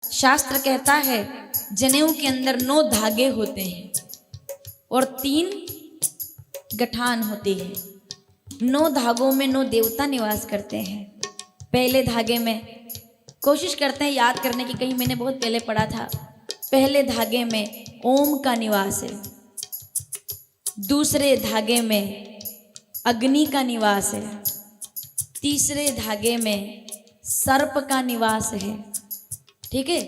शास्त्र कहता है जनेऊ के अंदर 9 धागे होते हैं और 3 गठान होती है। 9 धागों में 9 देवता निवास करते हैं। पहले धागे में कोशिश करते हैं याद करने की, कहीं मैंने बहुत पहले पढ़ा था। पहले धागे में ओम का निवास है, दूसरे धागे में अग्नि का निवास है, तीसरे धागे में सर्प का निवास है, ठीक है।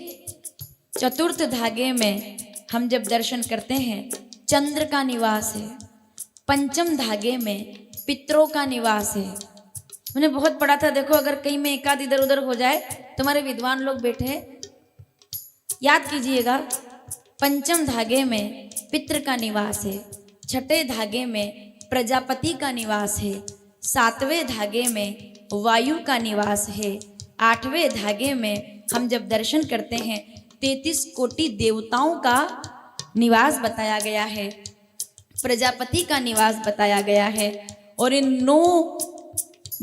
चतुर्थ धागे में हम जब दर्शन करते हैं चंद्र का निवास है। पंचम धागे में पितरों का निवास है। मैंने बहुत पढ़ा था, देखो अगर कहीं में एक आध इधर उधर हो जाए, तुम्हारे विद्वान लोग बैठे याद कीजिएगा। पंचम धागे में पितृ का निवास है, छठे धागे में प्रजापति का निवास है, सातवें धागे में वायु का निवास है, आठवें धागे में हम जब दर्शन करते हैं 33 कोटि देवताओं का निवास बताया गया है, प्रजापति का निवास बताया गया है। और इन 9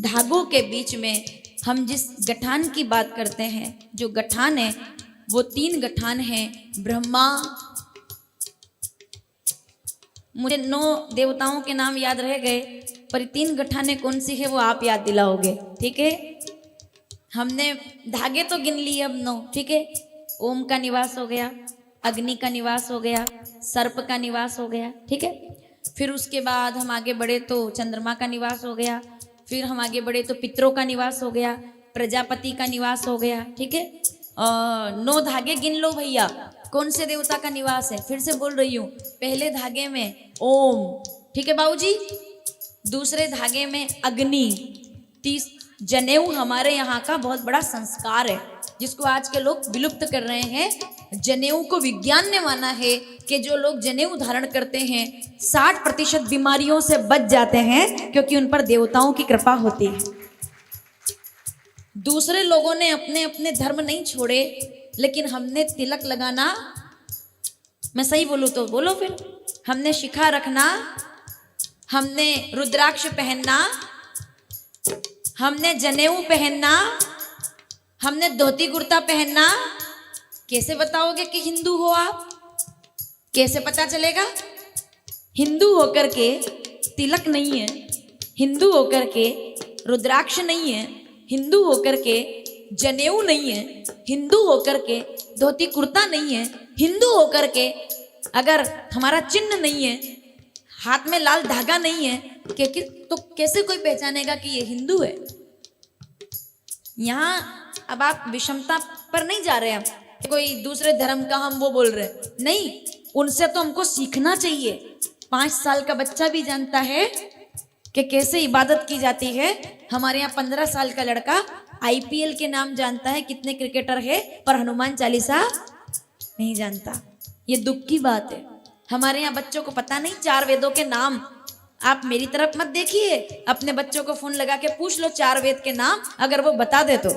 धागों के बीच में हम जिस गठान की बात करते हैं, जो गठान है वो 3 गठान हैं। ब्रह्मा, मुझे 9 देवताओं के नाम याद रह गए, पर 3 गठाने कौन सी है वो आप याद दिलाओगे, ठीक है। हमने धागे तो गिन लिए अब 9, ठीक है। ओम का निवास हो गया, अग्नि का निवास हो गया, सर्प का निवास हो गया, ठीक है। फिर उसके बाद हम आगे बढ़े तो चंद्रमा का निवास हो गया, फिर हम आगे बढ़े तो पितरों का निवास हो गया, प्रजापति का निवास हो गया, ठीक है। 9 धागे गिन लो भैया, कौन से देवता का निवास है। फिर से बोल रही हूँ, पहले धागे में ओम, ठीक है बाबूजी, दूसरे धागे में अग्नि, जनेऊ हमारे यहाँ का बहुत बड़ा संस्कार है जिसको आज के लोग विलुप्त कर रहे हैं। जनेऊ को विज्ञान ने माना है कि जो लोग जनेऊ धारण करते हैं 60% बीमारियों से बच जाते हैं, क्योंकि उन पर देवताओं की कृपा होती है। दूसरे लोगों ने अपने अपने धर्म नहीं छोड़े, लेकिन हमने तिलक लगाना, मैं सही बोलूं तो बोलो फिर, हमने शिखा रखना, हमने रुद्राक्ष पहनना, हमने जनेऊ पहनना, हमने धोती कुर्ता पहनना। कैसे बताओगे कि हिंदू हो आप? कैसे पता चलेगा? हिंदू होकर के तिलक नहीं है, हिंदू होकर के रुद्राक्ष नहीं है, हिंदू होकर के जनेऊ नहीं है, हिंदू होकर के धोती कुर्ता नहीं है, हिंदू होकर के अगर हमारा चिन्ह नहीं है, हाथ में लाल धागा नहीं है, तो कैसे कोई पहचानेगा कि ये हिंदू है? यहाँ अब आप विषमता पर नहीं जा रहे हैं, कोई दूसरे धर्म का हम वो बोल रहे हैं, नहीं, उनसे तो हमको सीखना चाहिए। 5 साल का बच्चा भी जानता है कि कैसे इबादत की जाती है। हमारे यहाँ 15 साल का लड़का IPL के नाम जानता है, कितने क्रिकेटर है, पर हनुमान चालीसा नहीं जानता। ये दुख की बात है। हमारे यहाँ बच्चों को पता नहीं 4 वेदों के नाम। आप मेरी तरफ मत देखिए, अपने बच्चों को फोन लगा के पूछ लो 4 वेद के नाम, अगर वो बता दे तो।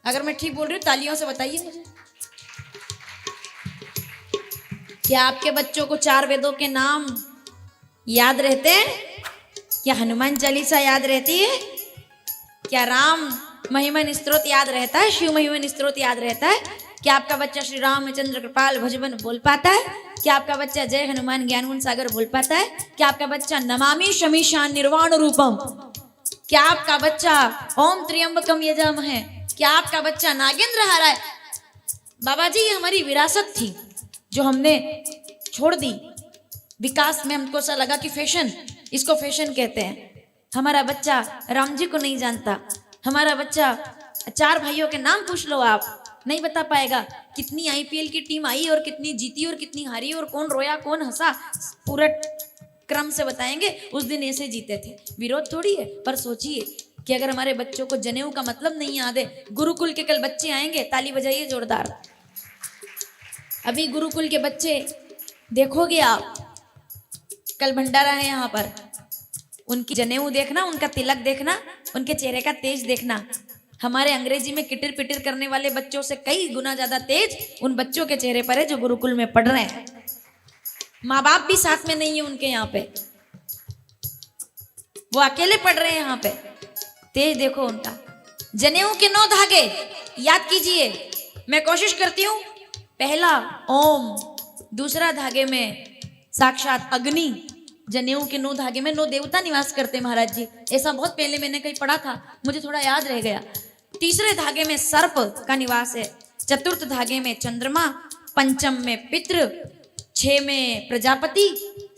अगर मैं ठीक बोल रही हूँ तालियों से बताइए मुझे। क्या आपके बच्चों को 4 वेदों के नाम याद रहते हैं? क्या हनुमान चालीसा याद रहती है? क्या राम महिमन स्तोत्र याद रहता है? शिव महिमन स्तोत्र याद रहता है? क्या आपका बच्चा श्री रामचंद्र कृपाल भजबन बोल पाता है? क्या आपका बच्चा जय हनुमान ज्ञान गुण सागर बोल पाता है? क्या आपका बच्चा नमामि शमीशान निर्वाण रूपम? क्या आपका बच्चा ओम त्र्यंबकम यजामहे? क्या आपका बच्चा नागेंद्र हारा है? बाबा जी, ये हमारी विरासत थी जो हमने छोड़ दी। विकास में हमको ऐसा लगा कि फैशन, इसको फैशन कहते हैं। हमारा बच्चा राम जी को नहीं जानता, हमारा बच्चा 4 भाइयों के नाम पूछ लो आप, नहीं बता पाएगा। कितनी IPL की टीम आई और कितनी जीती और कितनी हारी और कौन रोया कौन हंसा, पूरा क्रम से बताएंगे। उस दिन ऐसे जीते थे, विरोध थोड़ी है। पर सोचिए कि अगर हमारे बच्चों को जनेऊ का मतलब नहीं याद है। गुरुकुल के कल बच्चे आएंगे, ताली बजाइए जोरदार। अभी गुरुकुल के बच्चे देखोगे आप, कल भंडारा है यहाँ पर, उनकी जनेऊ देखना, उनका तिलक देखना, उनके चेहरे का तेज देखना। हमारे अंग्रेजी में किटिर पिटिर करने वाले बच्चों से कई गुना ज्यादा तेज उन बच्चों के चेहरे पर है जो गुरुकुल में पढ़ रहे हैं। माँ बाप भी साथ में नहीं है उनके यहाँ पे, वो अकेले पढ़ रहे हैं यहाँ पे। तेज देखो उनका। जनेऊ के 9 धागे याद कीजिए, मैं कोशिश करती हूँ, पहला ओम, दूसरा धागे में साक्षात अग्नि, जनेऊ के 9 धागे में 9 देवता निवास करते महाराज जी, ऐसा बहुत पहले मैंने कहीं पढ़ा था, मुझे थोड़ा याद रह गया। तीसरे धागे में सर्प का निवास है, चतुर्थ धागे में चंद्रमा, पंचम में पितृ, 6 में प्रजापति,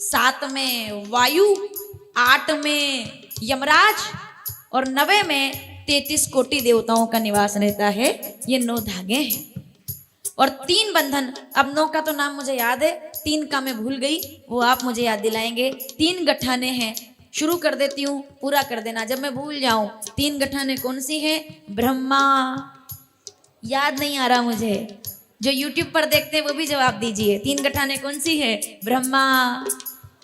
7 में वायु, 8 में यमराज और 9 में 33 कोटि देवताओं का निवास रहता है। ये 9 धागे हैं और 3 बंधन। अब 9 का तो नाम मुझे याद है, 3 का मैं भूल गई, वो आप मुझे याद दिलाएंगे। 3 गठाने हैं, शुरू कर देती हूँ, पूरा कर देना जब मैं भूल जाऊं। 3 गठाने कौन सी हैं? ब्रह्मा, याद नहीं आ रहा मुझे, जो YouTube पर देखते हैं वो भी जवाब दीजिए। 3 गठाने कौन सी है? ब्रह्मा,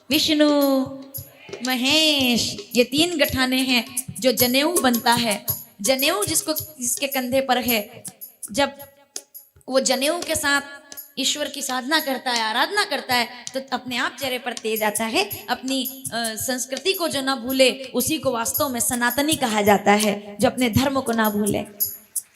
विष्णु, महेश। ये 3 गठाने हैं जो जनेऊ बनता है। जनेऊ जिसके कंधे पर है, जब वो जनेऊ के साथ ईश्वर की साधना करता है, आराधना करता है, तो अपने आप चेहरे पर तेज आता है। अपनी संस्कृति को जो ना भूले उसी को वास्तव में सनातनी कहा जाता है, जो अपने धर्म को ना भूले।